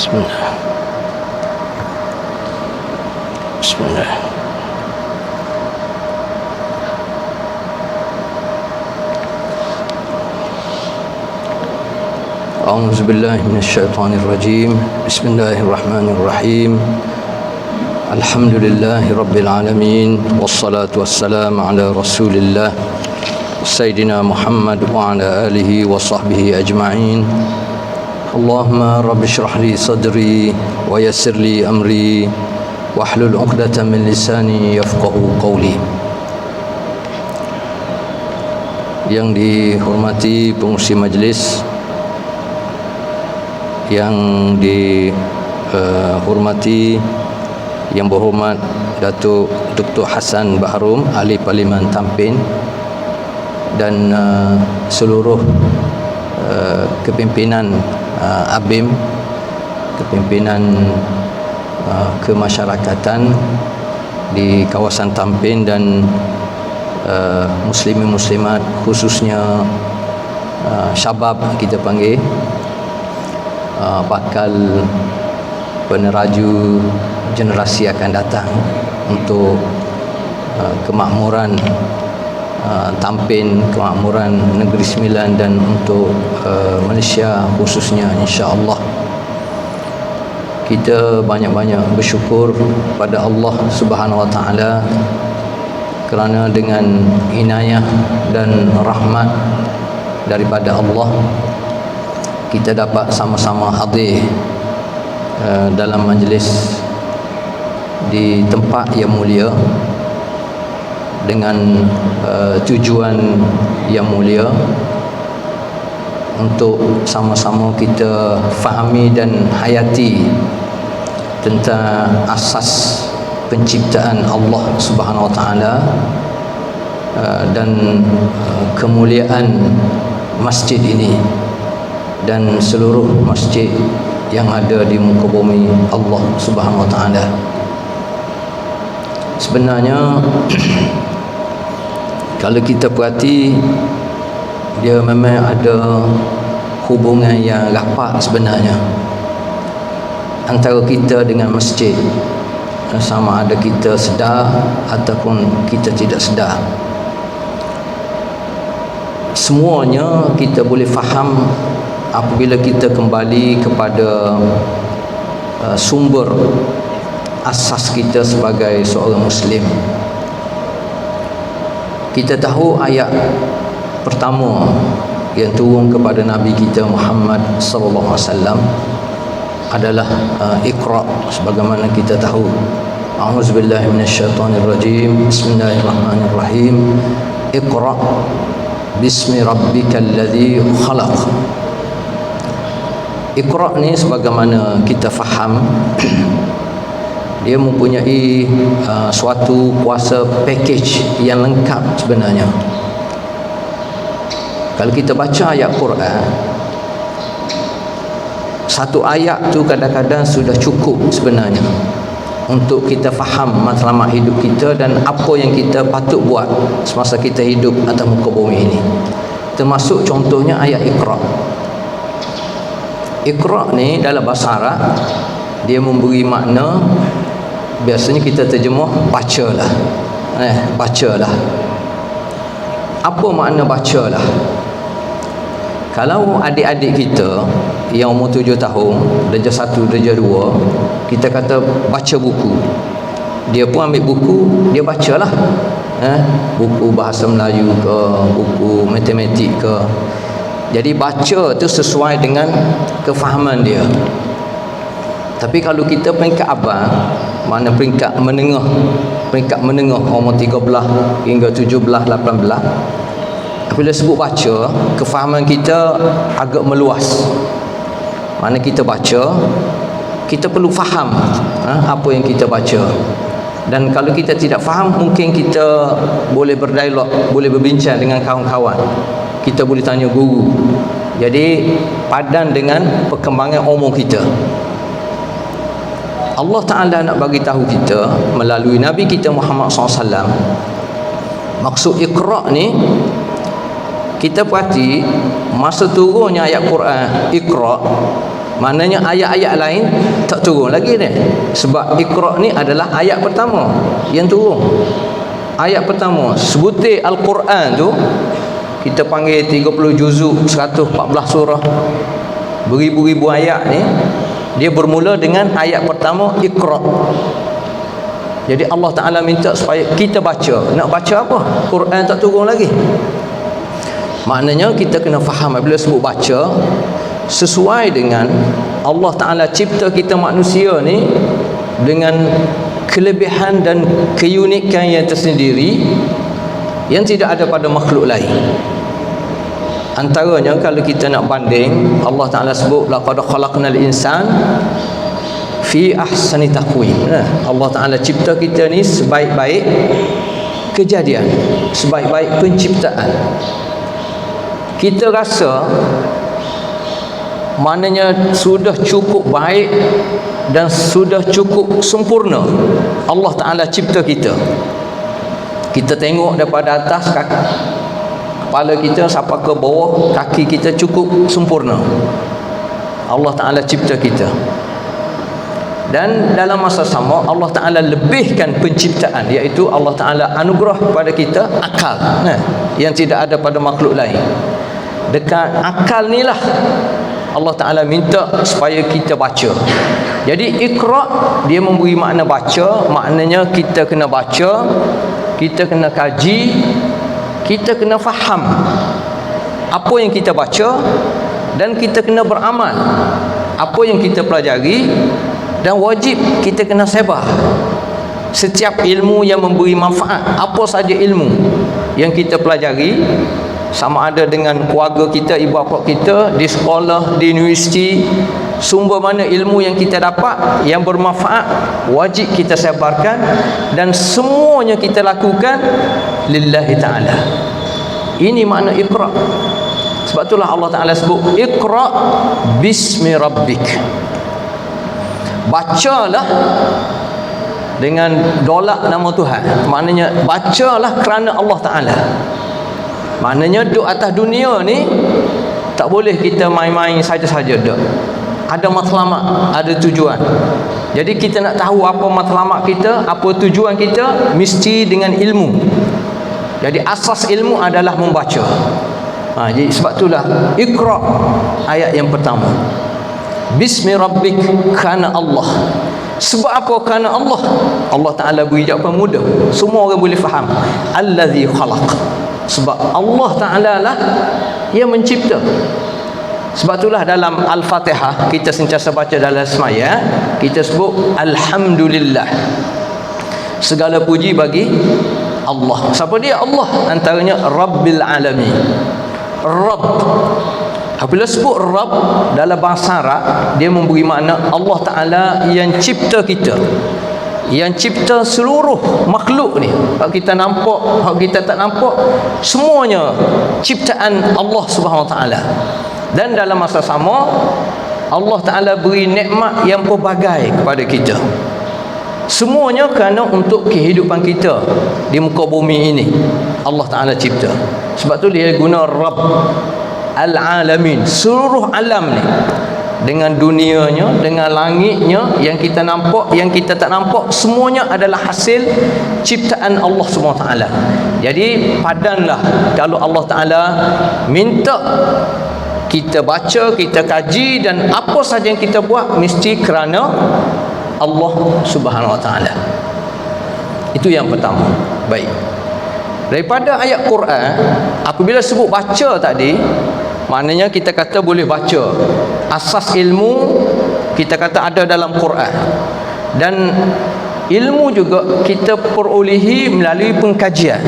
Bismillah. Bismillah. A'udzu billahi minasyaitonir rajim. Bismillahirrahmanirrahim. Alhamdulillahi rabbil alamin wassalatu wassalamu ala Rasulillah Sayyidina Muhammad wa ala alihi wa sahbihi ajma'in. Allahumma rabbi shrah li sadri wa yassir li amri wahlul 'uqdatam min lisani yafqahu qawli. Yang dihormati pengurusi majlis, yang dihormati yang berhormat Datuk Dr. Hassan Baharom, Ahli Parlimen Tampin, dan seluruh kepimpinan ABIM, kepimpinan kemasyarakatan di kawasan Tampin, dan muslimin muslimat, khususnya syabab kita panggil, bakal peneraju generasi akan datang untuk kemakmuran Tampin, kemakmuran Negeri Sembilan, dan untuk Malaysia khususnya, insya-Allah. Kita banyak-banyak bersyukur pada Allah Subhanahu Wa Taala kerana dengan inayah dan rahmat daripada Allah kita dapat sama-sama hadir dalam majlis di tempat yang mulia dengan tujuan yang mulia untuk sama-sama kita fahami dan hayati tentang asas penciptaan Allah Subhanahu Wa Taala dan kemuliaan masjid ini dan seluruh masjid yang ada di muka bumi Allah Subhanahu Wa Taala. Sebenarnya kalau kita perhati, dia memang ada hubungan yang rapat sebenarnya antara kita dengan masjid, sama ada kita sedar ataupun kita tidak sedar. Semuanya kita boleh faham apabila kita kembali kepada sumber asas kita sebagai seorang Muslim. Kita tahu ayat pertama yang turun kepada Nabi kita Muhammad sallallahu alaihi wasallam adalah Iqra, sebagaimana kita tahu. A'udzubillahi minasyaitonirrajim. Bismillahirrahmanirrahim. Iqra bismi rabbikal ladzi khalaq. Iqra ni sebagaimana kita faham dia mempunyai suatu kuasa package yang lengkap sebenarnya. Kalau kita baca ayat Quran, satu ayat tu kadang-kadang sudah cukup sebenarnya untuk kita faham matlamat hidup kita dan apa yang kita patut buat semasa kita hidup atas muka bumi ini. Termasuk contohnya ayat Iqra. Iqra ni dalam bahasa Arab dia memberi makna, biasanya kita terjemah bacalah. Bacalah. Apa makna bacalah? Kalau adik-adik kita yang umur 7 tahun, darjah 1, darjah 2, kita kata baca buku, dia pun ambil buku, dia bacalah. Buku bahasa Melayu ke, buku matematik ke. Jadi baca tu sesuai dengan kefahaman dia. Tapi kalau kita peringkat abang, mana peringkat menengah, umur 13 hingga 17, 18, bila sebut baca, kefahaman kita agak meluas. Mana kita baca, kita perlu faham apa yang kita baca. Dan kalau kita tidak faham, mungkin kita boleh berdialog, boleh berbincang dengan kawan-kawan, kita boleh tanya guru. Jadi padan dengan perkembangan umur kita. Allah Ta'ala nak bagi tahu kita melalui Nabi kita Muhammad SAW, maksud Iqra ni, kita perhati masa turunnya ayat Quran Iqra, Maknanya ayat-ayat lain tak turun lagi ni. Sebab Iqra ni adalah ayat pertama yang turun. Ayat pertama sebutir Al-Quran tu kita panggil 30 juzuk, 114 surah, beribu-ribu ayat ni, dia bermula dengan ayat pertama Iqra. Jadi Allah Ta'ala minta supaya kita baca. Nak baca apa? Quran tak turun lagi. Maknanya kita kena faham bila sebut baca, sesuai dengan Allah Ta'ala cipta kita manusia ni dengan kelebihan dan keunikan yang tersendiri yang tidak ada pada makhluk lain. Antaranya kalau kita nak banding, Allah Ta'ala sebut laqad khalaqnal insan fi ahsani taqwim. Allah Ta'ala cipta kita ni sebaik-baik kejadian, sebaik-baik penciptaan. Kita rasa maknanya sudah cukup baik dan sudah cukup sempurna Allah Ta'ala cipta kita. Kita tengok daripada atas kepala kita sampai ke bawah kaki kita cukup sempurna. Allah Ta'ala cipta kita. Dan dalam masa sama Allah Ta'ala lebihkan penciptaan, iaitu Allah Ta'ala anugerah kepada kita akal, yang tidak ada pada makhluk lain. Dekat akal ni lah Allah Ta'ala minta supaya kita baca. Jadi Iqra dia memberi makna baca. Maknanya kita kena baca, kita kena kaji, kita kena faham apa yang kita baca, dan kita kena beramal apa yang kita pelajari, dan wajib kita kena sebar setiap ilmu yang memberi manfaat. Apa saja ilmu yang kita pelajari, sama ada dengan keluarga kita, ibu bapa kita, di sekolah, di universiti, sumber mana ilmu yang kita dapat yang bermanfaat, wajib kita sebarkan, dan semuanya kita lakukan lillahi ta'ala. Ini makna Iqra. Sebab itulah Allah Ta'ala sebut Iqra bismi rabbik. Bacalah dengan dolak nama Tuhan. Maknanya bacalah kerana Allah Ta'ala. Maknanya duduk atas dunia ni tak boleh kita main-main saja-saja duduk. Ada matlamat, ada tujuan. Jadi kita nak tahu apa matlamat kita, apa tujuan kita, mesti dengan ilmu. Jadi asas ilmu adalah membaca. Jadi sebab itulah Iqra ayat yang pertama. Bismi rabbik, kerana Allah. Sebab apa kerana Allah? Allah Ta'ala beri jawapan mudah, semua orang boleh faham. Allazi khalaq. Sebab Allah Ta'ala lah yang mencipta. Sebab itulah dalam Al-Fatihah kita sentiasa baca dalam semaya, kita sebut Alhamdulillah, segala puji bagi Allah. Siapa dia Allah? Antaranya Rabbil Alamin. Rabb. Apabila sebut Rabb dalam bahasa Arab, dia memberi makna Allah Ta'ala yang cipta kita, yang cipta seluruh makhluk ni. Hak kita nampak, hak kita tak nampak, semuanya ciptaan Allah Subhanahu Wa Ta'ala. Dan dalam masa sama Allah Ta'ala beri nikmat yang pelbagai kepada kita. Semuanya kerana untuk kehidupan kita di muka bumi ini Allah Ta'ala cipta. Sebab tu dia guna Rabb Al-Alamin, seluruh alam ni, dengan dunianya, dengan langitnya, yang kita nampak, yang kita tak nampak, semuanya adalah hasil ciptaan Allah SWT. Jadi padanlah kalau Allah Ta'ala minta kita baca, kita kaji, dan apa saja yang kita buat mesti kerana Allah Subhanahu Wa Ta'ala. Itu yang pertama. Baik, daripada ayat Quran, apabila sebut baca tadi, maknanya kita kata boleh baca. Asas ilmu kita kata ada dalam Quran, dan ilmu juga kita perolehi melalui pengkajian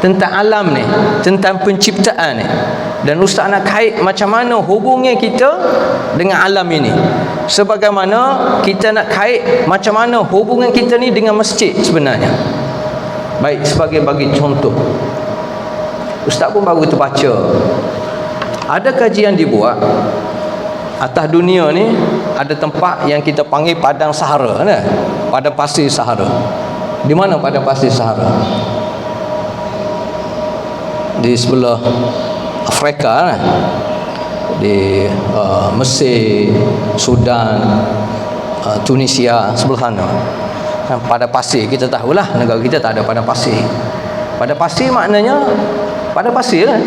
tentang alam ni, tentang penciptaan ni. Dan ustaz nak kait macam mana hubungnya kita dengan alam ini, sebagaimana kita nak kait macam mana hubungan kita ni dengan masjid sebenarnya. Baik, sebagai bagi contoh, ustaz pun baru terbaca ada kajian dibuat atas dunia ni, ada tempat yang kita panggil Padang Sahara, Padang Pasir Sahara. Di mana Padang Pasir Sahara? Di sebelah Afrika. di Mesir, Sudan, Tunisia sebelah sana. Padang pasir, kita tahulah negara kita tak ada padang pasir. Padang pasir maknanya padang pasir kan?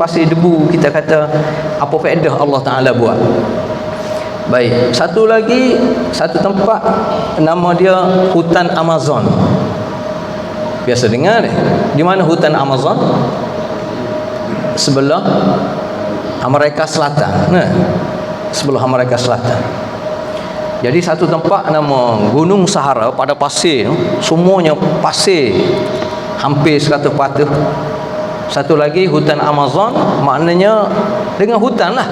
Pasir debu. Kita kata apa faedah Allah Ta'ala buat. Baik, satu lagi, satu tempat nama dia hutan Amazon. Biasa dengar di mana hutan Amazon? Sebelah Amerika Selatan. Sebelah Amerika Selatan. Jadi satu tempat nama Gunung Sahara, pada pasir, semuanya pasir, hampir 100%. Satu lagi hutan Amazon, maknanya dengan hutan lah,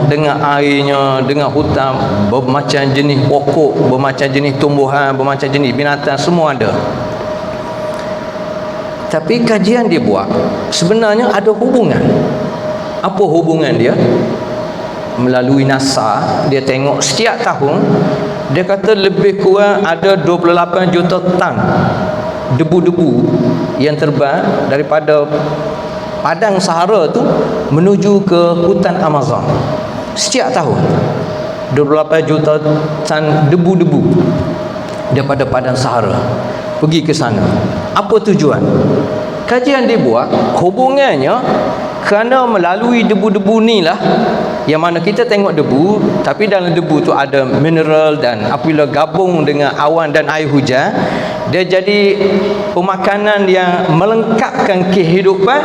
dengan airnya, dengan hutan, bermacam jenis pokok, bermacam jenis tumbuhan, bermacam jenis binatang, semua ada. Tapi kajian dia buat sebenarnya ada hubungan. Apa hubungan dia? Melalui NASA, dia tengok setiap tahun, dia kata lebih kurang ada 28 juta tan debu-debu yang terbang daripada padang Sahara tu menuju ke hutan Amazon. Setiap tahun 28 juta tan debu-debu daripada padang Sahara pergi ke sana. Apa tujuan? Kajian dia buat hubungannya kerana melalui debu-debu ni lah, yang mana kita tengok debu, tapi dalam debu tu ada mineral, dan apabila gabung dengan awan dan air hujan, dia jadi pemakanan yang melengkapkan kehidupan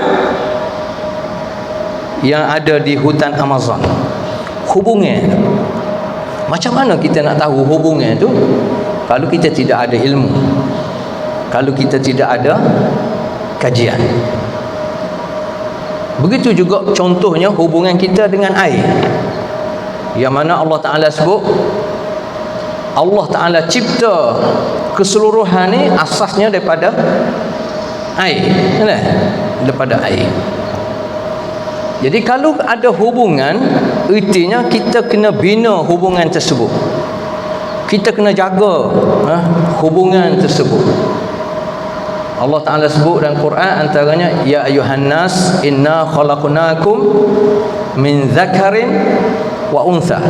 yang ada di hutan Amazon. Hubungan, macam mana kita nak tahu hubungan tu kalau kita tidak ada ilmu, kalau kita tidak ada kajian? Begitu juga contohnya hubungan kita dengan air, yang mana Allah Ta'ala sebut Allah Ta'ala cipta keseluruhan ni asasnya daripada air, daripada air. Jadi kalau ada hubungan, ertinya kita kena bina hubungan tersebut, kita kena jaga hubungan tersebut. Allah Ta'ala sebut dalam Quran antaranya, ya ayuhan nas inna khalaqnakum min zakarin wa untha.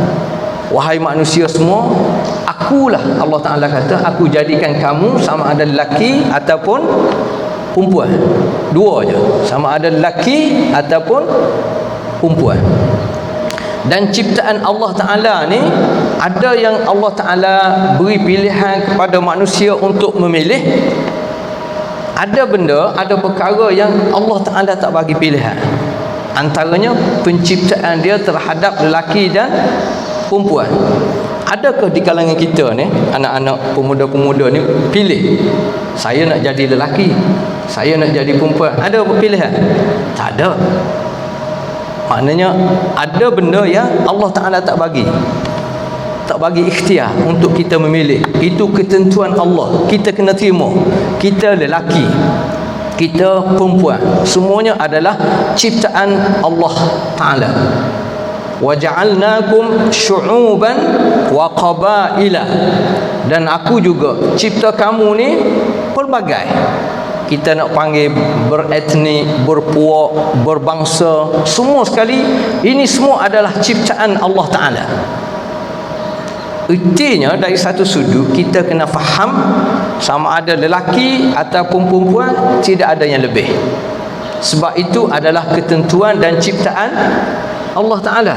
Wahai manusia semua, akulah, Allah Ta'ala kata, aku jadikan kamu sama ada lelaki ataupun perempuan. Dua je, sama ada lelaki ataupun perempuan. Dan ciptaan Allah Ta'ala ni, ada yang Allah Ta'ala beri pilihan kepada manusia untuk memilih. Ada benda, ada perkara yang Allah Ta'ala tak bagi pilihan. Antaranya penciptaan dia terhadap lelaki dan perempuan. Adakah di kalangan kita ni, anak-anak pemuda-pemuda ni pilih, saya nak jadi lelaki, saya nak jadi perempuan? Ada apa pilihan? Tak ada. Maknanya ada benda yang Allah Ta'ala tak bagi ikhtiar untuk kita memilih. Itu ketentuan Allah, kita kena terima. Kita lelaki, kita perempuan, semuanya adalah ciptaan Allah Ta'ala. wa ja'alnakum syu'uban wa qabaila, dan aku juga cipta kamu ni pelbagai. Kita nak panggil beretnik, berpuak, berbangsa, semua sekali. Ini semua adalah ciptaan Allah Ta'ala. Ertinya dari satu sudut kita kena faham, sama ada lelaki ataupun perempuan, tidak ada yang lebih. Sebab itu adalah ketentuan dan ciptaan Allah Ta'ala.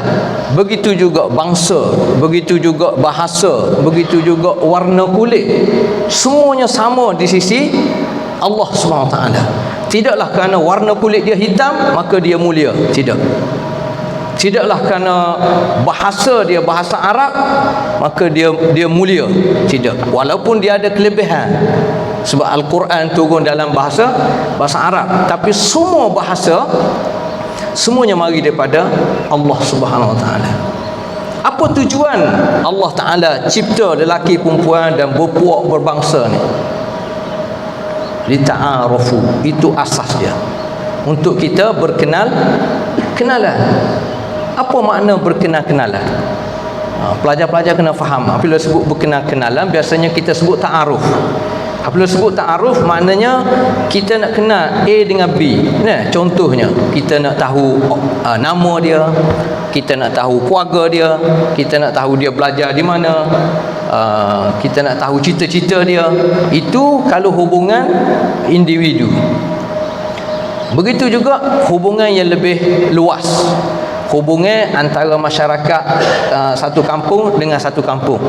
Begitu juga bangsa, begitu juga bahasa, begitu juga warna kulit, semuanya sama di sisi Allah SWT. Tidaklah kerana warna kulit dia hitam maka dia mulia, tidak. Tidaklah kerana bahasa dia bahasa Arab maka dia mulia, tidak. Walaupun dia ada kelebihan, sebab Al-Quran turun dalam bahasa Arab, tapi semua bahasa semuanya mari daripada Allah Subhanahu Wa Taala. Apa tujuan Allah Taala cipta lelaki perempuan dan berpuak berbangsa ni? Lita'arufu, itu asas dia, untuk kita kenalan. Apa makna berkenal-kenalan? Pelajar-pelajar kena faham. Apabila sebut berkenal-kenalan, biasanya kita sebut ta'aruf. Apabila sebut ta'aruf, maknanya kita nak kenal A dengan B. Nah, contohnya kita nak tahu nama dia, kita nak tahu keluarga dia, kita nak tahu dia belajar di mana, kita nak tahu cita-cita dia. Itu kalau hubungan individu. Begitu juga hubungan yang lebih luas, hubungan antara masyarakat satu kampung dengan satu kampung.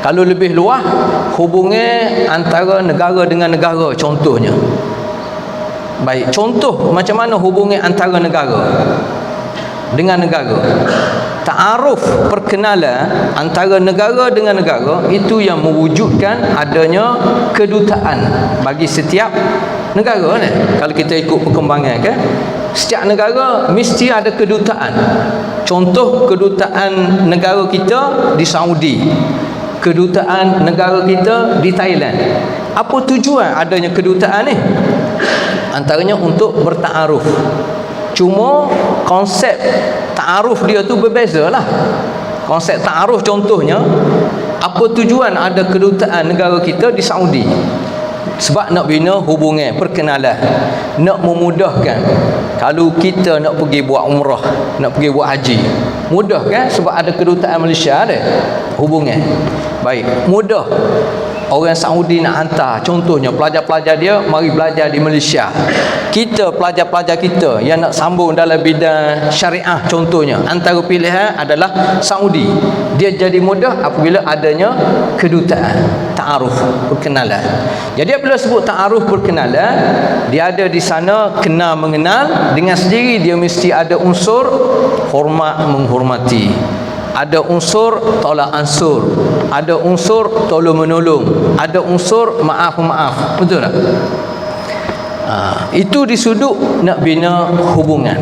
Kalau lebih luas, hubungan antara negara dengan negara, contohnya. Baik, contoh macam mana hubungan antara negara dengan negara. Ta'aruf, perkenalan antara negara dengan negara, itu yang mewujudkan adanya kedutaan bagi setiap negara ni. Kalau kita ikut perkembangan kan, setiap negara mesti ada kedutaan. Contoh, kedutaan negara kita di Saudi, kedutaan negara kita di Thailand. Apa tujuan adanya kedutaan ni? Antaranya untuk bertaaruf. Cuma konsep ta'aruf dia tu berbeza lah. Konsep ta'aruf contohnya, apa tujuan ada kedutaan negara kita di Saudi? Sebab nak bina hubungan, perkenalan, nak memudahkan. Kalau kita nak pergi buat umrah, nak pergi buat haji, mudah kan? Sebab ada kedutaan Malaysia ada hubungan. Baik, mudah. Orang Saudi nak hantar, contohnya pelajar-pelajar dia mari belajar di Malaysia. Kita, pelajar-pelajar kita yang nak sambung dalam bidang syariah contohnya, antara pilihan adalah Saudi. Dia jadi mudah apabila adanya kedutaan, ta'aruf, perkenalan. Jadi apabila sebut ta'aruf, perkenalan, dia ada di sana kenal mengenal, dengan sendiri dia mesti ada unsur hormat menghormati, ada unsur tolak ansur, ada unsur tolong menolong, ada unsur maaf maaf. Betul tak? Itu di sudut nak bina hubungan.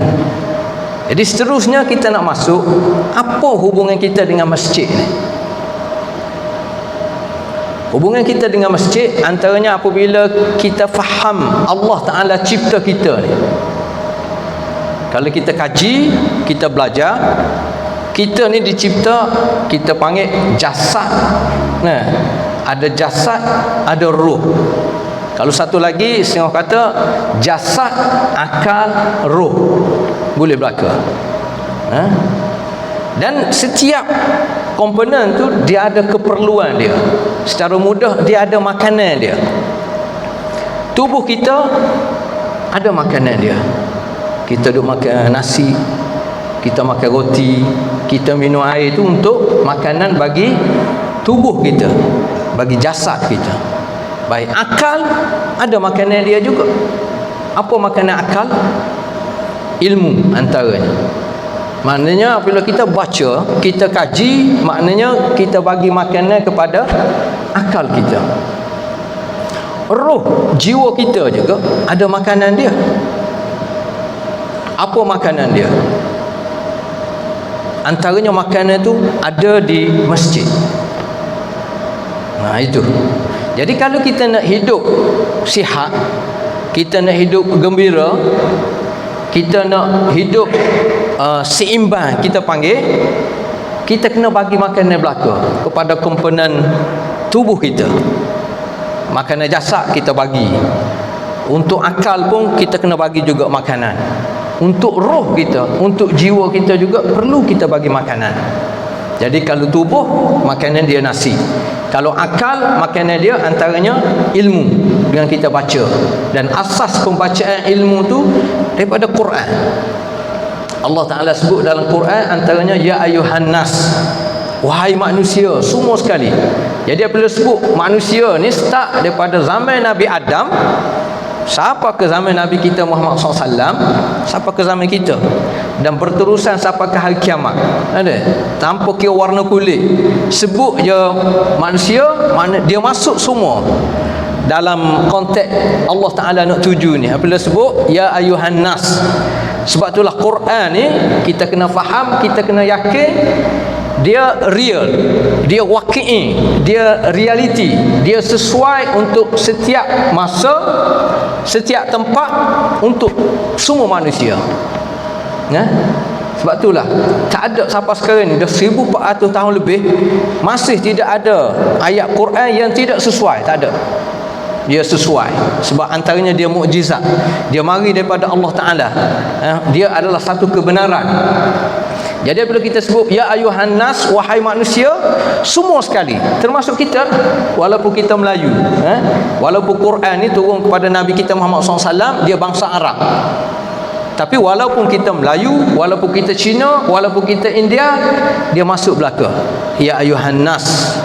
Jadi seterusnya kita nak masuk, apa hubungan kita dengan masjid ni? Hubungan kita dengan masjid antaranya apabila kita faham Allah Ta'ala cipta kita ni. Kalau kita kaji, kita belajar, kita ni dicipta, kita panggil jasad. Nah, ada jasad, ada roh. Kalau satu lagi, setengah kata jasad, akal, roh. Boleh belaka. Dan setiap komponen tu dia ada keperluan dia. Secara mudah dia ada makanan dia. Tubuh kita ada makanan dia. Kita duk makan nasi, kita makan roti, kita minum air itu untuk makanan bagi tubuh kita, bagi jasad kita. Baik, akal ada makanan dia juga. Apa makanan akal? Ilmu antaranya. Maknanya apabila kita baca, kita kaji, maknanya kita bagi makanan kepada akal kita. Roh, jiwa kita juga ada makanan dia. Apa makanan dia? Antaranya makanan itu ada di masjid. Nah itu. Jadi kalau kita nak hidup sihat, kita nak hidup gembira, kita nak hidup seimbang, kita panggil, kita kena bagi makanan belaka kepada komponen tubuh kita. Makanan jasad kita bagi. Untuk akal pun kita kena bagi juga makanan. Untuk roh kita, untuk jiwa kita juga perlu kita bagi makanan. Jadi kalau tubuh, makanan dia nasi. Kalau akal, makanan dia antaranya ilmu dengan kita baca. Dan asas pembacaan ilmu tu daripada Quran. Allah Ta'ala sebut dalam Quran antaranya ya ayuhan nas, wahai manusia semua sekali. Jadi apabila sebut manusia ni start daripada zaman Nabi Adam sampai ke zaman Nabi kita Muhammad SAW, sampai ke zaman kita, dan berterusan sampai ke hari kiamat. Ada tanpa kira warna kulit, sebut je manusia, mana dia masuk semua dalam konteks Allah Ta'ala nak tuju ni. Apabila sebut ya ayuhan nas, sebab itulah Quran ni kita kena faham, kita kena yakin dia real, dia waqi'i, dia reality, dia sesuai untuk setiap masa, setiap tempat, untuk semua manusia. Sebab itulah tak ada sampai sekarang ni dah 1400 tahun lebih masih tidak ada ayat Quran yang tidak sesuai. Tak ada. dia sesuai, sebab antaranya dia mukjizat, dia mari daripada Allah Ta'ala, dia adalah satu kebenaran. Jadi bila kita sebut ya ayuhan nas, wahai manusia, semua sekali, termasuk kita, walaupun kita Melayu, walaupun Quran ni turun kepada Nabi kita Muhammad SAW, dia bangsa Arab, tapi walaupun kita Melayu, walaupun kita Cina, walaupun kita India, dia masuk belaka. Ya ayuhan nas,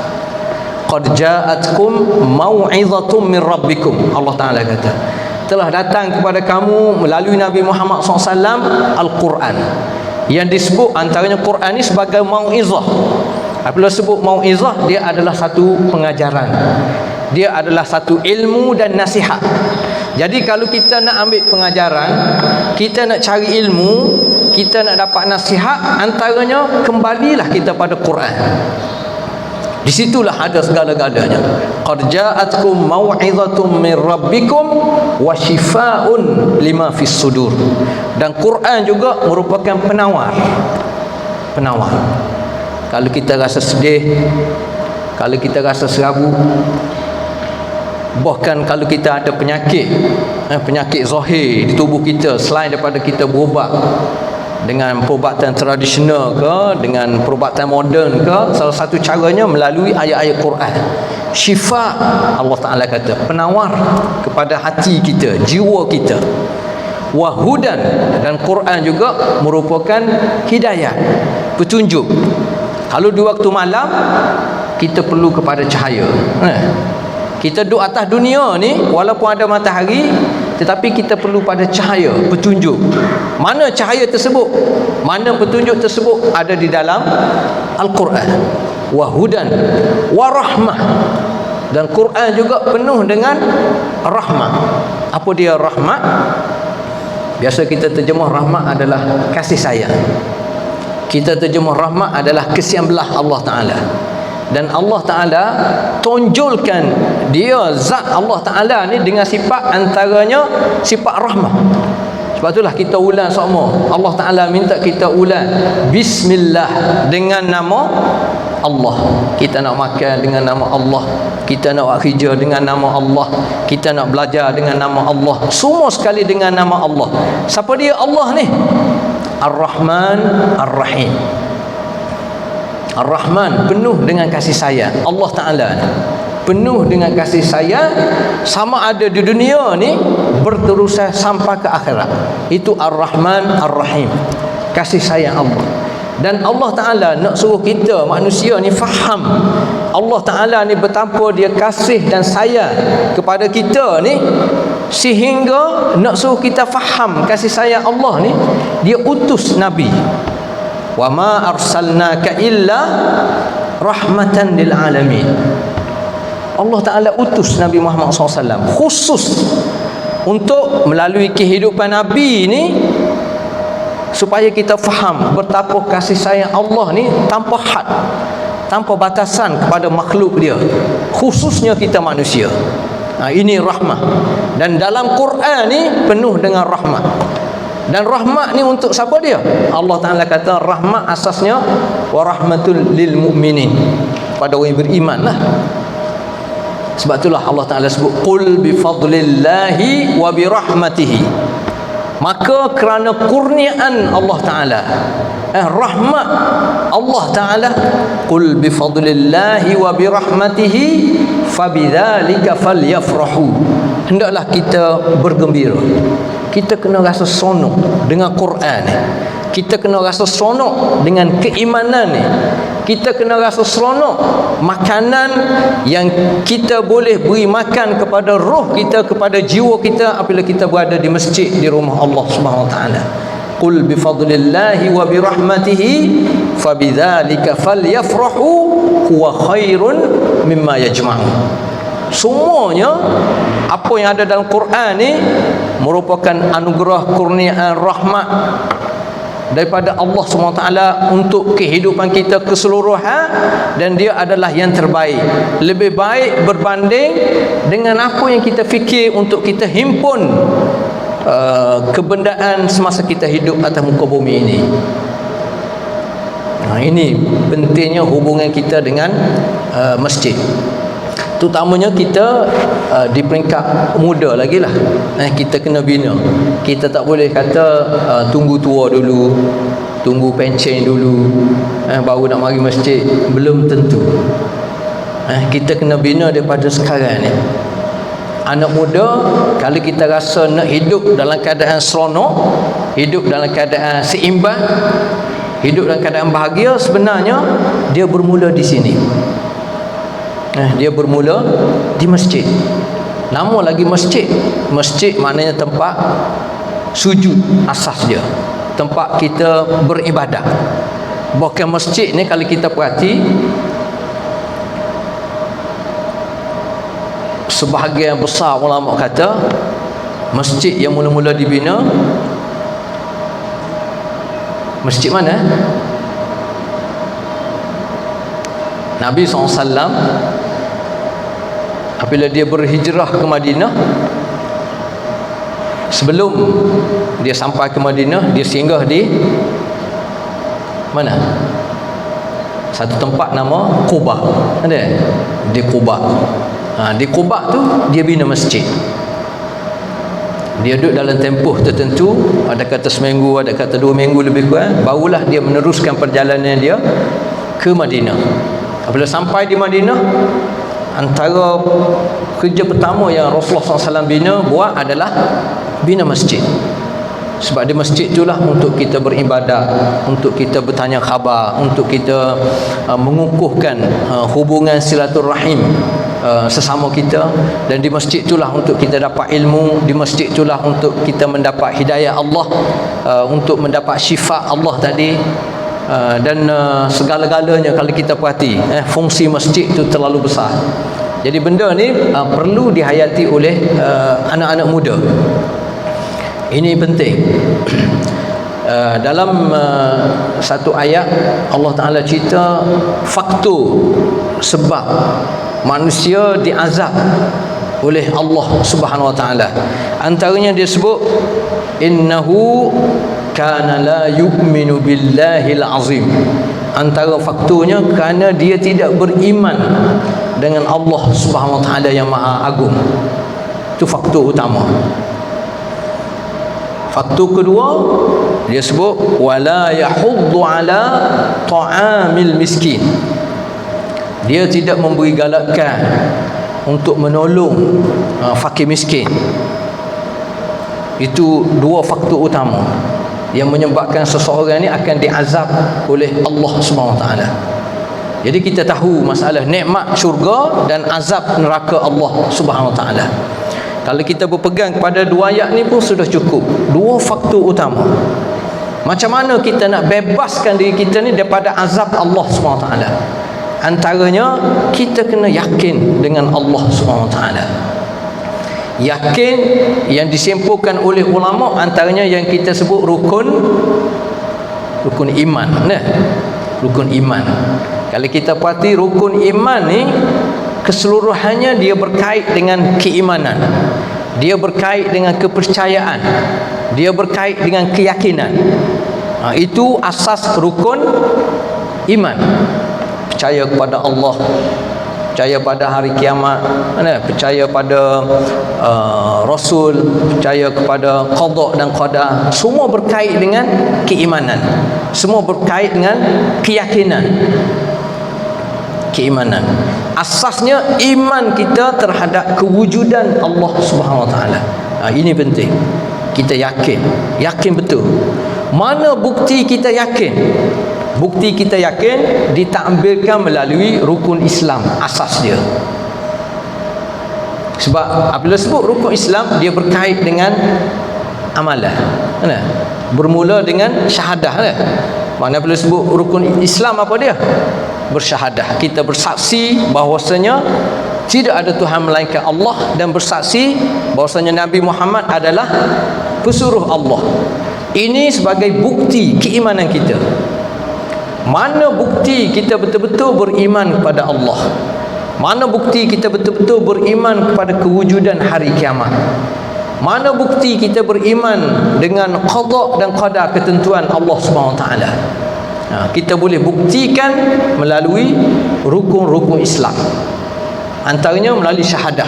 qad ja'atkum mau'izatun min rabbikum. Allah Ta'ala kata, telah datang kepada kamu melalui Nabi Muhammad SAW Al-Quran, yang disebut antaranya Quran ni sebagai mau'izah. Apabila sebut mau'izah, dia adalah satu pengajaran, dia adalah satu ilmu dan nasihat. Jadi kalau kita nak ambil pengajaran, kita nak cari ilmu, kita nak dapat nasihat, antaranya kembalilah kita pada Quran. Di situlah ada segala-galanya. Qad ja'atkum mau'izatun min rabbikum wa shifaa'un lima fis sudur. Dan Quran juga merupakan penawar. Penawar. Kalau kita rasa sedih, kalau kita rasa serabu, bahkan kalau kita ada penyakit, penyakit zahir di tubuh kita, selain daripada kita berubat dengan perubatan tradisional ke, dengan perubatan moden ke, salah satu caranya melalui ayat-ayat Quran. Syifa, Allah Ta'ala kata, penawar kepada hati kita, jiwa kita. Wahudan, dan Quran juga merupakan hidayah, petunjuk. Kalau di waktu malam, kita perlu kepada cahaya. Kita duduk atas dunia ni, walaupun ada matahari, tetapi kita perlu pada cahaya, petunjuk. Mana cahaya tersebut, mana petunjuk tersebut? Ada di dalam Al-Quran. Wahudan warahmah, dan Quran juga penuh dengan rahmah. Apa dia rahmah? Biasa kita terjemah rahmah adalah kasih sayang. Kita terjemah rahmah adalah kesian belah Allah Ta'ala. Dan Allah Ta'ala tonjolkan dia, zat Allah Ta'ala ni dengan sifat antaranya sifat rahmah. Sebab itulah kita ulang semua. Allah Ta'ala minta kita ulang bismillah, dengan nama Allah. Kita nak makan dengan nama Allah, kita nak buat kerja dengan nama Allah, kita nak belajar dengan nama Allah, semua sekali dengan nama Allah. Siapa dia Allah ni? Ar-Rahman Ar-Rahim. Ar-Rahman, penuh dengan kasih sayang. Allah Ta'ala penuh dengan kasih sayang, sama ada di dunia ni berterusan sampai ke akhirat. Itu Ar-Rahman Ar-Rahim, kasih sayang Allah. Dan Allah Ta'ala nak suruh kita manusia ni faham Allah Ta'ala ni betapa dia kasih dan sayang kepada kita ni, sehingga nak suruh kita faham kasih sayang Allah ni, dia utus Nabi. Wa ma arsalnaka illa rahmatan lil alamin. Allah Ta'ala utus Nabi Muhammad SAW khusus untuk melalui kehidupan Nabi ni, supaya kita faham betapa kasih sayang Allah ni tanpa had, tanpa batasan kepada makhluk dia, khususnya kita manusia. Ini rahmah. Dan dalam Quran ni penuh dengan rahmat. Dan rahmat ni untuk siapa dia? Allah Ta'ala kata rahmat asasnya wa rahmatul lil mu'minin, pada orang yang beriman lah. Sebab itulah Allah Ta'ala sebut qul bi fadlillahi wa bi rahmatihi. Maka kerana kurniaan Allah Ta'ala, rahmat Allah Ta'ala, qul bi fadlillahi wa bi rahmatihi fabidzalika falyafrahu. Hendaklah kita bergembira. Kita kena rasa seronok dengan Quran ni. Kita kena rasa seronok dengan keimanan ni. Kita kena rasa seronok makanan yang kita boleh beri makan kepada roh kita, kepada jiwa kita apabila kita berada di masjid, di rumah Allah Subhanahu Wa Taala. Qul bi fadlillahi wa bi rahmatihi fabidzalika falyafrahu huwa khairun mimma yajma'un. Semuanya apa yang ada dalam Quran ni merupakan anugerah, kurniaan, rahmat daripada Allah SWT untuk kehidupan kita keseluruhan, dan dia adalah yang terbaik, lebih baik berbanding dengan apa yang kita fikir untuk kita himpun kebendaan semasa kita hidup atas muka bumi ini. Ini pentingnya hubungan kita dengan masjid. Terutamanya kita di peringkat muda lagi lah, kita kena bina. Kita tak boleh kata tunggu tua dulu, tunggu pencen dulu, baru nak mari masjid. Belum tentu. Kita kena bina daripada sekarang ni. Anak muda, kalau kita rasa nak hidup dalam keadaan seronok, hidup dalam keadaan seimbang, hidup dalam keadaan bahagia, sebenarnya dia bermula di sini. Dia bermula di masjid. Nama lagi masjid. Masjid maknanya tempat sujud, asas dia, tempat kita beribadah. Bukan masjid ni, kalau kita perhati, sebahagian besar ulama kata masjid yang mula-mula dibina, masjid mana? Nabi SAW apabila dia berhijrah ke Madinah, sebelum dia sampai ke Madinah, dia singgah di mana? Satu tempat nama Quba. Ada? Di Quba. Di Quba tu dia bina masjid. Dia duduk dalam tempoh tertentu, ada kata seminggu, ada kata 2 minggu lebih kurang, barulah dia meneruskan perjalanan dia ke Madinah. Apabila sampai di Madinah, antara kerja pertama yang Rasulullah SAW buat adalah bina masjid. Sebab di masjid itulah untuk kita beribadat, untuk kita bertanya khabar, untuk kita mengukuhkan hubungan silaturahim sesama kita. Dan di masjid itulah untuk kita dapat ilmu, di masjid itulah untuk kita mendapat hidayah Allah, untuk mendapat syifa Allah tadi. Dan segala-galanya kalau kita perhati, fungsi masjid itu terlalu besar. Jadi benda ni perlu dihayati oleh anak-anak muda. Ini penting. Dalam satu ayat Allah Ta'ala cerita faktor sebab manusia diazab oleh Allah Subhanahu Wa Ta'ala. Antaranya dia sebut innahu kana la yu'minu billahil azim. Antara faktornya kerana dia tidak beriman dengan Allah Subhanahu Wa Ta'ala yang maha agung. Itu faktor utama. Faktor kedua dia sebut wala yahuddu ala ta'amil miskin. Dia tidak memberi galakan untuk menolong fakir miskin. Itu dua faktor utama yang menyebabkan seseorang ni akan diazab oleh Allah Subhanahu Wa Taala. Jadi kita tahu masalah nikmat syurga dan azab neraka Allah Subhanahu Wa Taala. Kalau kita berpegang kepada dua ayat ni pun sudah cukup. Dua faktor utama. Macam mana kita nak bebaskan diri kita ni daripada azab Allah Subhanahu Wa Taala? Antaranya kita kena yakin dengan Allah Subhanahu Wa Taala. Yakin yang disimpulkan oleh ulama antaranya yang kita sebut rukun iman. Rukun iman. Kalau kita perhati rukun iman ni keseluruhannya dia berkait dengan keimanan, dia berkait dengan kepercayaan, dia berkait dengan keyakinan. Itu asas rukun iman. Percaya kepada Allah, percaya pada hari kiamat, percaya pada Rasul, percaya kepada qada dan qadar. Semua berkait dengan keimanan, semua berkait dengan keyakinan, keimanan. Asasnya iman kita terhadap kewujudan Allah Subhanahu Wa Taala. Ini penting. Kita yakin betul. Mana bukti kita yakin? Bukti kita yakin ditampilkan melalui rukun Islam, asas dia. Sebab apabila sebut rukun Islam, dia berkait dengan amalan. Bermula dengan syahadah. Mana apabila sebut rukun Islam, apa dia? Bersyahadah. Kita bersaksi bahawasanya tidak ada Tuhan melainkan Allah, dan bersaksi bahawasanya Nabi Muhammad adalah pesuruh Allah. Ini sebagai bukti keimanan kita. Mana bukti kita betul-betul beriman kepada Allah? Mana bukti kita betul-betul beriman kepada kewujudan hari kiamat? Mana bukti kita beriman dengan qada dan qadar ketentuan Allah Subhanahu Wa Taala? Kita boleh buktikan melalui rukun-rukun Islam. Antaranya melalui syahadah.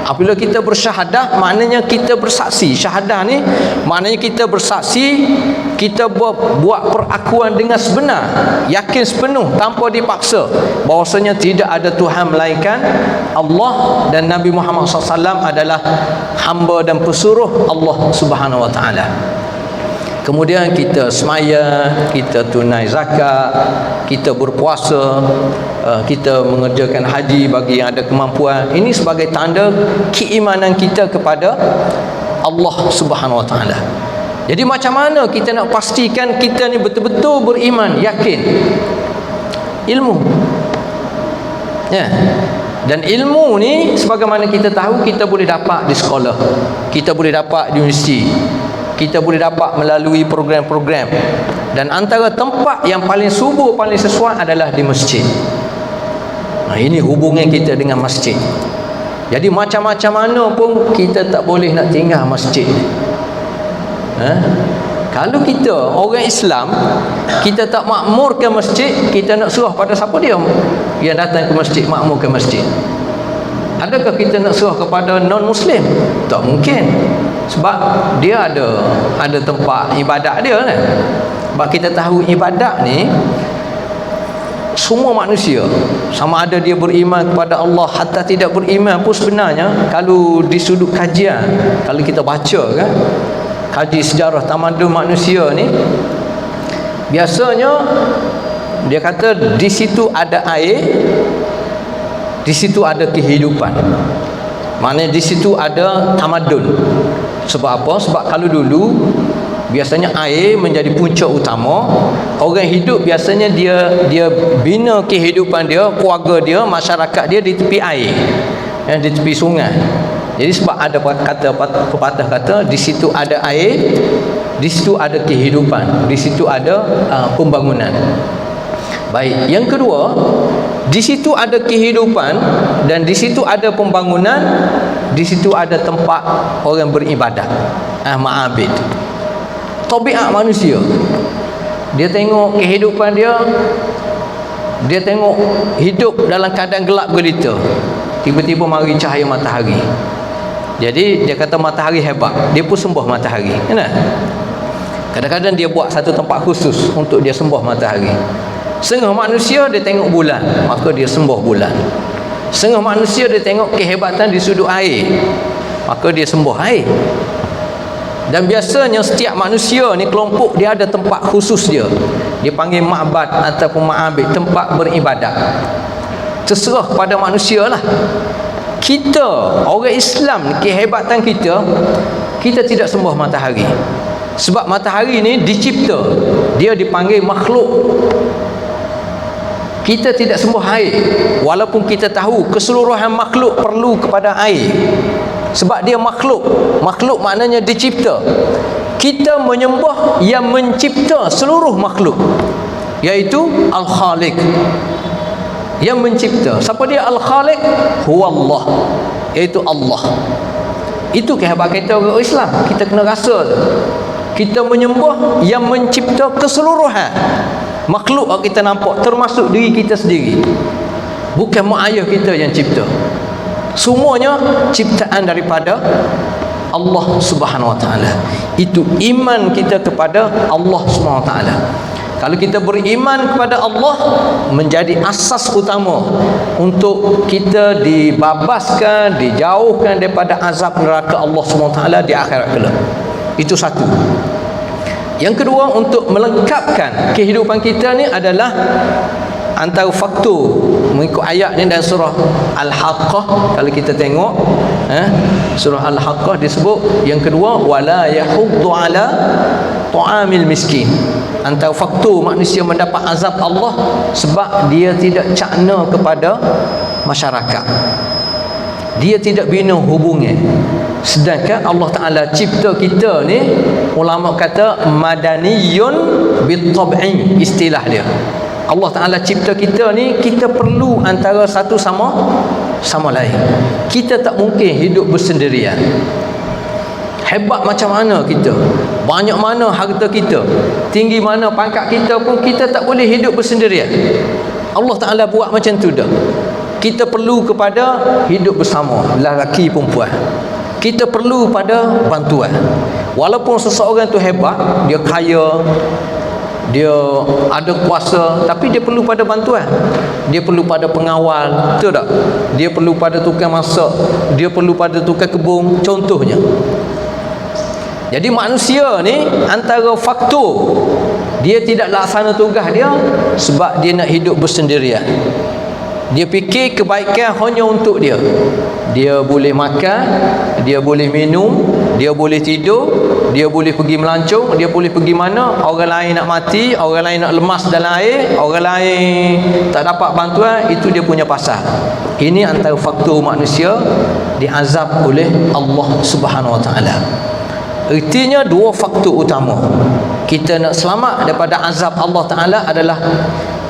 Apabila kita bersyahadah, maknanya kita bersaksi. Syahadah ni maknanya kita bersaksi, kita buat perakuan dengan sebenar, yakin sepenuh tanpa dipaksa bahwasanya tidak ada Tuhan melainkan Allah, dan Nabi Muhammad SAW adalah hamba dan pesuruh Allah Subhanahu Wa Taala. Kemudian kita semaya, kita tunai zakat, kita berpuasa, kita mengerjakan haji bagi yang ada kemampuan. Ini sebagai tanda keimanan kita kepada Allah Subhanahu Wa Taala. Jadi macam mana kita nak pastikan kita ni betul-betul beriman, yakin? Ilmu. Ya. Dan ilmu ni sebagaimana kita tahu, kita boleh dapat di sekolah, kita boleh dapat di universiti, kita boleh dapat melalui program-program. Dan antara tempat yang paling subur, paling sesuai adalah di masjid. Ini hubungan kita dengan masjid. Jadi macam-macam mana pun kita tak boleh nak tinggal masjid. Kalau kita orang Islam, kita tak makmurkan masjid, kita nak serah pada siapa dia yang datang ke masjid, makmurkan masjid? Adakah kita nak serah kepada non-Muslim? Tak mungkin. Sebab dia ada tempat ibadat dia kan. Sebab kita tahu ibadat ni semua manusia, sama ada dia beriman kepada Allah hatta tidak beriman pun, sebenarnya kalau di sudut kajian, kalau kita baca kan, kaji sejarah tamadun manusia ni, biasanya dia kata di situ ada air, di situ ada kehidupan. Maknanya di situ ada tamadun. Sebab apa? Sebab kalau dulu biasanya air menjadi punca utama. Orang hidup biasanya dia bina kehidupan dia, keluarga dia, masyarakat dia di tepi air, di tepi sungai. Jadi sebab ada pepatah kata di situ ada air, di situ ada kehidupan, di situ ada pembangunan. Baik, yang kedua, di situ ada kehidupan dan di situ ada pembangunan, di situ ada tempat orang beribadat, ma'abid. Tabiat manusia, dia tengok kehidupan dia tengok hidup dalam keadaan gelap gelita, tiba-tiba mari cahaya matahari. Jadi dia kata matahari hebat, dia pun sembah matahari, kan? Kadang-kadang dia buat satu tempat khusus untuk dia sembah matahari. Setengah manusia dia tengok bulan, maka dia sembah bulan. Setengah manusia dia tengok kehebatan di sudut air, maka dia sembah air. Dan biasanya setiap manusia ni, kelompok dia ada tempat khusus dia. Dia panggil ma'bad ataupun ma'abid, tempat beribadat. Terserah pada manusia lah. Kita orang Islam, kehebatan kita tidak sembah matahari. Sebab matahari ni dicipta, dia dipanggil makhluk. Kita tidak sembah air, walaupun kita tahu keseluruhan makhluk perlu kepada air. Sebab dia makhluk. Makhluk maknanya dicipta. Kita menyembah yang mencipta seluruh makhluk, iaitu Al-Khaliq, yang mencipta. Siapa dia Al-Khaliq? Huwallah, iaitu Allah. Itu kehebatan kita orang Islam. Kita kena rasa kita menyembah yang mencipta keseluruhan makhluk yang kita nampak, termasuk diri kita sendiri. Bukan mak ayah kita yang cipta. Semuanya ciptaan daripada Allah Subhanahu Wa Taala. Itu iman kita kepada Allah Subhanahu Wa Taala. Kalau kita beriman kepada Allah, menjadi asas utama untuk kita dibabaskan, dijauhkan daripada azab neraka Allah Subhanahu Wa Taala di akhirat kelak. Itu satu. Yang kedua, untuk melengkapkan kehidupan kita ni adalah antara faktor mengikut ayat ni dan surah Al-Haqqah. Kalau kita tengok surah Al-Haqqah disebut yang kedua, wala yahuddu ala ta'amil miskin. Antara faktor manusia mendapat azab Allah sebab dia tidak cakna kepada masyarakat, dia tidak bina hubungan. Sedangkan Allah Ta'ala cipta kita ni, ulama kata madaniyun bitab'in, istilah dia. Allah Ta'ala cipta kita ni, kita perlu antara satu sama lain. Kita tak mungkin hidup bersendirian. Hebat macam mana kita, banyak mana harta kita, tinggi mana pangkat kita pun, kita tak boleh hidup bersendirian. Allah Ta'ala buat macam tu dah. kita perlu kepada hidup bersama, lelaki perempuan. Kita perlu pada bantuan. Walaupun seseorang tu hebat, dia kaya, dia ada kuasa, tapi dia perlu pada bantuan. Dia perlu pada pengawal, betul tak? Dia perlu pada tukang masak, dia perlu pada tukang kebun, contohnya. Jadi manusia ni antara faktor dia tidak laksana tugas dia sebab dia nak hidup bersendirian. Dia fikir kebaikan hanya untuk dia. Dia boleh makan, dia boleh minum, dia boleh tidur, dia boleh pergi melancong, dia boleh pergi mana. Orang lain nak mati, orang lain nak lemas dalam air, orang lain tak dapat bantuan, itu dia punya pasal. Ini antara faktor manusia diazab oleh Allah Subhanahu Wa Taala. Artinya dua faktor utama. Kita nak selamat daripada azab Allah Ta'ala adalah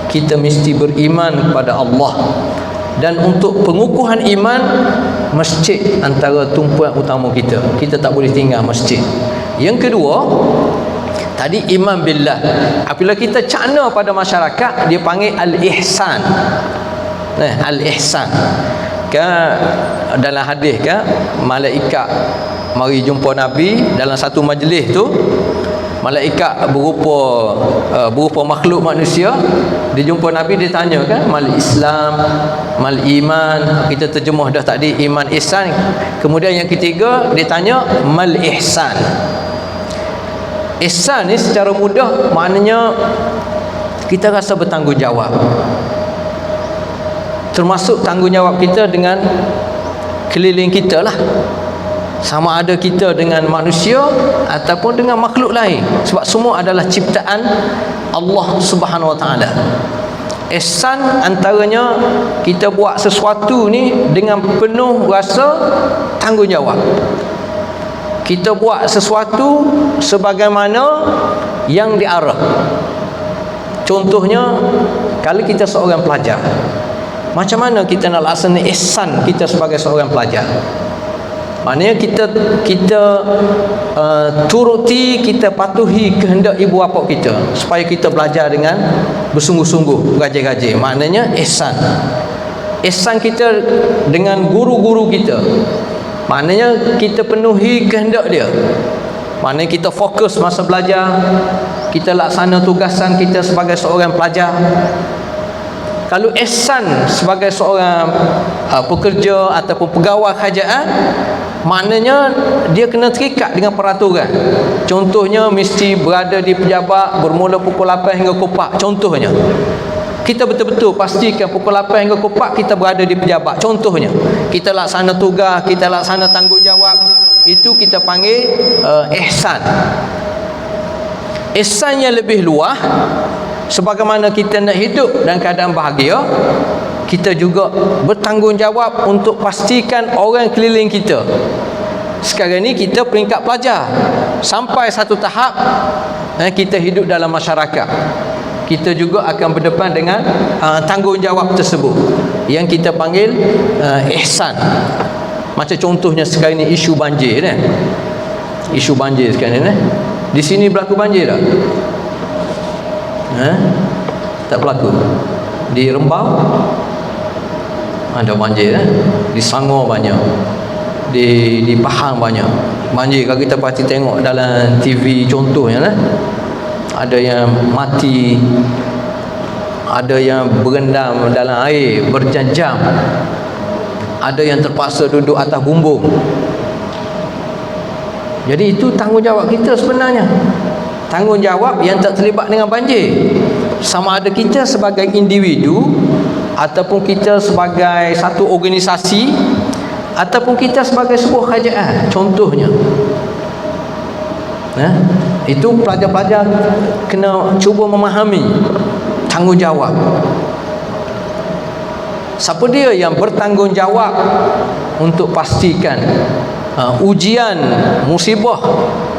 kita mesti beriman kepada Allah. Dan untuk pengukuhan iman, masjid antara tumpuan utama kita. Kita tak boleh tinggal masjid. Yang kedua, tadi iman billah. Apabila kita cakna pada masyarakat, dia panggil al-ihsan. Al-ihsan. Kan dalam hadis kan, malaikat mari jumpa Nabi dalam satu majlis tu, malaikat berupa makhluk manusia, dia jumpa Nabi, dia tanya kan, mal Islam, mal iman, kita terjemah dah tadi iman ihsan. Kemudian yang ketiga dia tanya mal ihsan. Ihsan ni secara mudah maknanya kita rasa bertanggungjawab, termasuk tanggungjawab kita dengan keliling kita lah, sama ada kita dengan manusia ataupun dengan makhluk lain, sebab semua adalah ciptaan Allah Subhanahu Wa Taala. Ihsan antaranya kita buat sesuatu ni dengan penuh rasa tanggungjawab. Kita buat sesuatu sebagaimana yang diarah. Contohnya, kalau kita seorang pelajar, macam mana kita nak laksana ihsan kita sebagai seorang pelajar? Maknanya kita turuti, kita patuhi kehendak ibu bapa kita supaya kita belajar dengan bersungguh-sungguh, rajin-rajin. Maknanya ihsan. Ihsan kita dengan guru-guru kita. Maknanya kita penuhi kehendak dia. Maknanya kita fokus masa belajar, kita laksana tugasan kita sebagai seorang pelajar. Kalau ihsan sebagai seorang pekerja ataupun pegawai kerajaan, maknanya dia kena terikat dengan peraturan. Contohnya mesti berada di pejabat bermula pukul 8 hingga pukul 4. Contohnya, kita betul-betul pastikan pukul 8 hingga pukul 4 kita berada di pejabat. Contohnya, kita laksana tugas, kita laksana tanggungjawab. Itu kita panggil ihsan. Ihsan yang lebih luas, sebagaimana kita nak hidup dalam keadaan bahagia, kita juga bertanggungjawab untuk pastikan orang keliling kita. Sekarang ni kita peringkat pelajar, sampai satu tahap kita hidup dalam masyarakat, kita juga akan berdepan dengan tanggungjawab tersebut yang kita panggil ihsan. Macam contohnya sekarang ni isu banjir kan? Isu banjir sekarang ni di sini berlaku banjir tak? Tak berlaku. Di Rembau ada banjir di Selangor banyak, di Pahang banyak banjir. Kalau kita pasti tengok dalam TV contohnya ada yang mati, ada yang berendam dalam air berjam-jam, ada yang terpaksa duduk atas bumbung. Jadi itu tanggungjawab kita sebenarnya, tanggungjawab yang tak terlibat dengan banjir. Sama ada kita sebagai individu ataupun kita sebagai satu organisasi ataupun kita sebagai sebuah kerajaan. Contohnya itu pelajar-pelajar kena cuba memahami tanggungjawab. Siapa dia yang bertanggungjawab untuk pastikan ujian musibah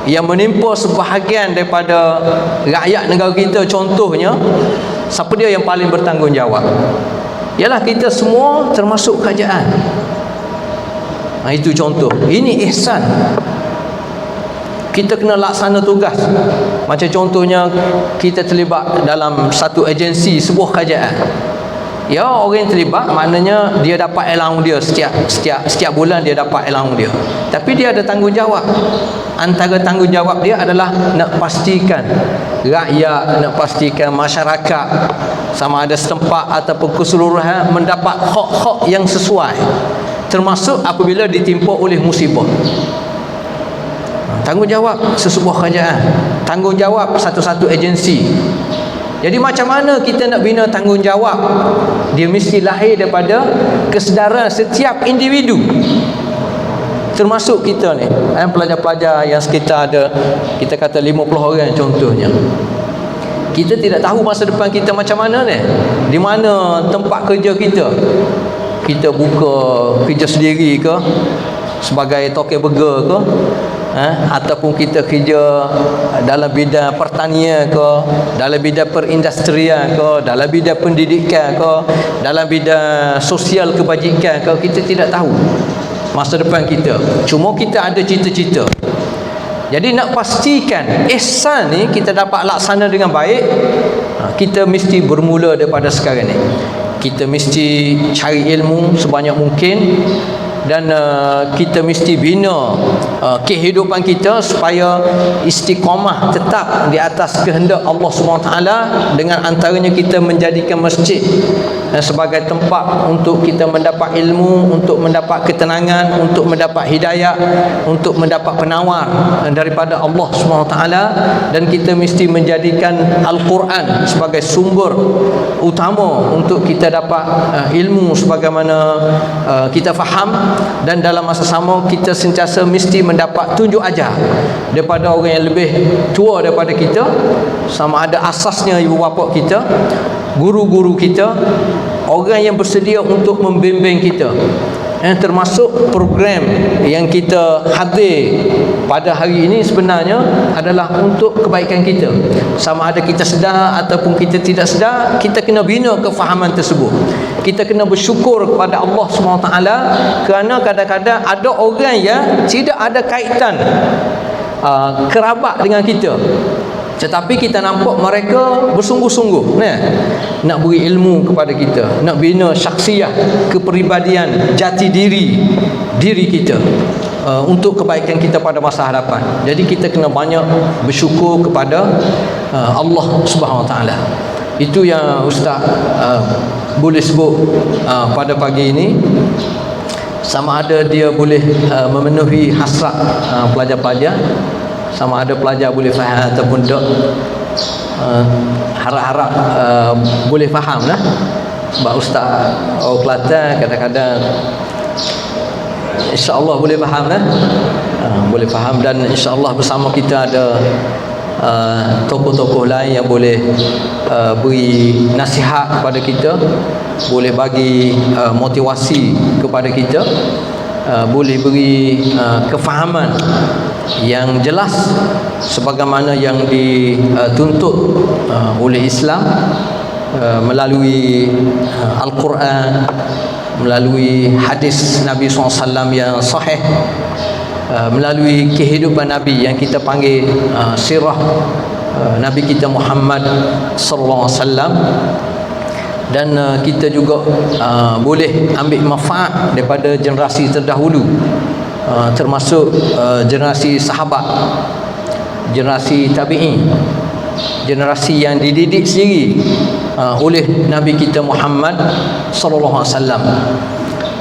yang menimpa sebahagian daripada rakyat negara kita, contohnya siapa dia yang paling bertanggungjawab? Ialah kita semua termasuk kerajaan. Itu contoh. Ini ihsan. Kita kena laksana tugas. Macam contohnya kita terlibat dalam satu agensi sebuah kerajaan. Ya, orang yang terlibat maknanya dia dapat allowance dia setiap bulan dia dapat allowance dia. Tapi dia ada tanggungjawab. Antara tanggungjawab dia adalah nak pastikan rakyat, nak pastikan masyarakat sama ada setempat ataupun keseluruhan mendapat hak-hak yang sesuai. Termasuk apabila ditimpa oleh musibah. Tanggungjawab sesebuah kerajaan, tanggungjawab satu-satu agensi. Jadi macam mana kita nak bina tanggungjawab? Dia mesti lahir daripada kesedaran setiap individu, termasuk kita ni, pelajar-pelajar yang sekitar ada, kita kata 50 orang contohnya. Kita tidak tahu masa depan kita macam mana ni. Di mana tempat kerja kita? Kita buka kerja sendiri ke, sebagai toke burger ke, ataupun kita kerja dalam bidang pertanian ke, dalam bidang perindustrian ke, dalam bidang pendidikan ke, dalam bidang sosial kebajikan ke, kita tidak tahu masa depan kita. Cuma kita ada cita-cita. Jadi nak pastikan ihsan ni kita dapat laksana dengan baik, kita mesti bermula daripada sekarang ni. Kita mesti cari ilmu sebanyak mungkin, dan kita mesti bina kehidupan kita supaya istiqamah tetap di atas kehendak Allah SWT, dengan antaranya kita menjadikan masjid sebagai tempat untuk kita mendapat ilmu, untuk mendapat ketenangan, untuk mendapat hidayah, untuk mendapat penawar daripada Allah SWT. Dan kita mesti menjadikan Al-Quran sebagai sumber utama untuk kita dapat ilmu sebagaimana kita faham. Dan dalam masa sama kita sentiasa mesti mendapat tunjuk ajar daripada orang yang lebih tua daripada kita, sama ada asasnya ibu bapa kita, guru-guru kita, orang yang bersedia untuk membimbing kita. Termasuk program yang kita hadir pada hari ini sebenarnya adalah untuk kebaikan kita. Sama ada kita sedar ataupun kita tidak sedar, kita kena bina kefahaman tersebut. Kita kena bersyukur kepada Allah SWT, kerana kadang-kadang ada orang yang tidak ada kaitan kerabat dengan kita, tetapi kita nampak mereka bersungguh-sungguh nak beri ilmu kepada kita, nak bina syakhsiah, kepribadian, jati diri kita untuk kebaikan kita pada masa hadapan. Jadi kita kena banyak bersyukur kepada Allah Subhanahu Wa Taala. Itu yang Ustaz boleh sebut pada pagi ini. Sama ada dia boleh memenuhi hasrat pelajar-pelajar, sama ada pelajar boleh faham ataupun tak, harap-harap boleh faham lah. Sebab Ustaz orang Kelantan kadang-kadang insya-Allah boleh faham lah, boleh faham. Dan insya-Allah bersama kita ada tokoh-tokoh lain yang boleh beri nasihat kepada kita, boleh bagi motivasi kepada kita, boleh beri kefahaman yang jelas sebagaimana yang dituntut oleh Islam melalui Al-Quran, melalui hadis Nabi SAW yang sahih, melalui kehidupan Nabi yang kita panggil sirah Nabi kita Muhammad sallallahu alaihi wasallam. Dan kita juga boleh ambil manfaat daripada generasi terdahulu, termasuk generasi sahabat, generasi tabi'in, generasi yang dididik sendiri oleh Nabi kita Muhammad sallallahu alaihi wasallam.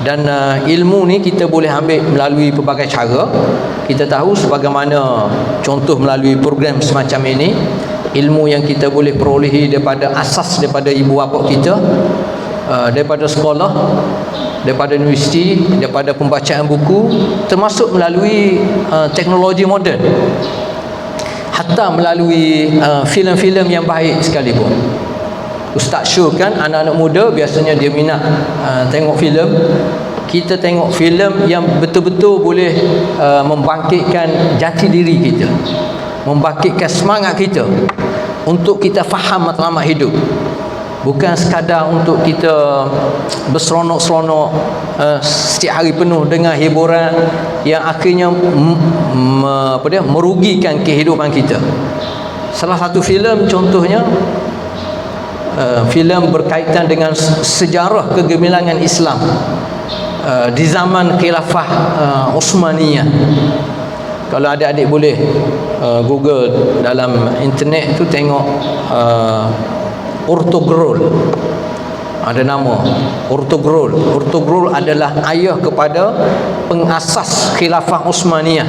Dan ilmu ni kita boleh ambil melalui pelbagai cara. Kita tahu sebagaimana contoh melalui program semacam ini, ilmu yang kita boleh perolehi daripada asas, daripada ibu bapa kita, daripada sekolah, daripada universiti, daripada pembacaan buku, termasuk melalui teknologi moden, hatta melalui filem-filem yang baik sekalipun. Ustaz Syur kan, anak-anak muda biasanya dia minat tengok filem. Kita tengok filem yang betul-betul boleh membangkitkan jati diri kita, membangkitkan semangat kita untuk kita faham matlamat hidup. Bukan sekadar untuk kita berseronok-seronok setiap hari penuh dengan hiburan yang akhirnya merugikan kehidupan kita. Salah satu filem contohnya filem berkaitan dengan sejarah kegemilangan Islam di zaman khilafah Uthmaniyah. Kalau adik-adik boleh Google dalam internet tu, tengok Ertugrul, ada nama Ertugrul. Ertugrul adalah ayah kepada pengasas khilafah Uthmaniyah,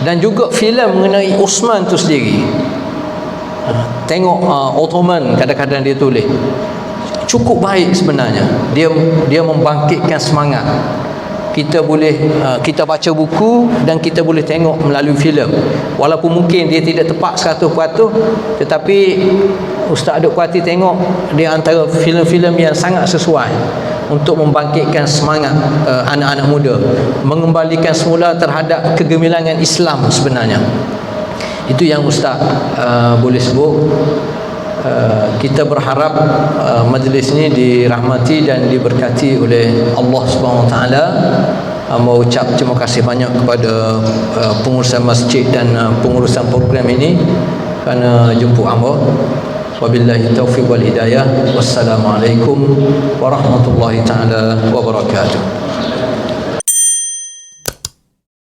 dan juga filem mengenai Uthman tu sendiri. Tengok Ottoman, kadang-kadang dia tulis cukup baik sebenarnya. Dia membangkitkan semangat. Kita boleh kita baca buku dan kita boleh tengok melalui filem. Walaupun mungkin dia tidak tepat 100%, tetapi Ustaz Duk Kuati tengok dia antara filem-filem yang sangat sesuai untuk membangkitkan semangat anak-anak muda, mengembalikan semula terhadap kegemilangan Islam sebenarnya. Itu yang Ustaz boleh sebut. Kita berharap majlis ini dirahmati dan diberkati oleh Allah Subhanahu Wa Taala. Mengucap terima kasih banyak kepada pengurusan masjid dan pengurusan program ini kerana jemput hamba. Wabillahi taufiq wal hidayah. Wassalamualaikum warahmatullahi taala wabarakatuh.